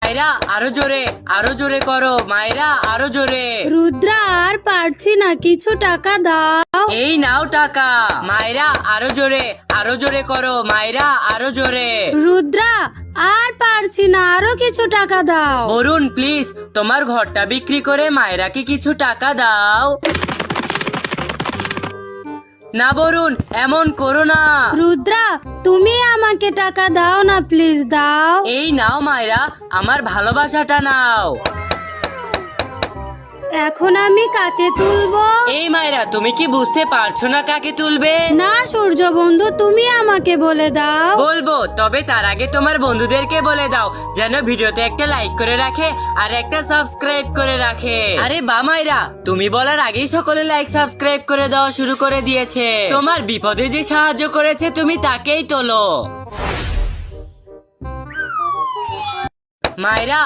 মায়েরা আরো জোরে করো মায়েরা, আরো জোরে। রুদ্রা আর পারছি না, কিছু টাকা দাও। এই নাও টাকা। মায়েরা আরো জোরে করো মায়েরা, আরো জোরে। রুদ্রা আর পারছি না, আরো কিছু টাকা দাও। বরুণ প্লিজ তোমার ঘরটা বিক্রি করে মায়েরাকে কিছু টাকা দাও। না বরুণ, এমন করো না। রুদ্রা তুমি আমাকে টাকা দাও না, প্লিজ দাও। এই নাও মায়েরা, আমার ভালোবাসাটা নাও। এখন আমি কাকে তুলবো? এই মায়েরা, তুমি কি বুঝতে পারছো না কাকে তুলবে? না সূর্য বন্ধু, তুমি আমাকে বলে দাও। বলবো, তবে তার আগে তোমার বন্ধুদেরকে বলে দাও যেন ভিডিওতে একটা লাইক করে রাখে আর একটা সাবস্ক্রাইব করে রাখে। আরে বা মায়েরা, তুমি বলার আগেই সকলে লাইক সাবস্ক্রাইব করে দেওয়া শুরু করে দিয়েছে। তোমার বিপদে যে সাহায্য করেছে তুমি তাকেই তোলো। মায়েরা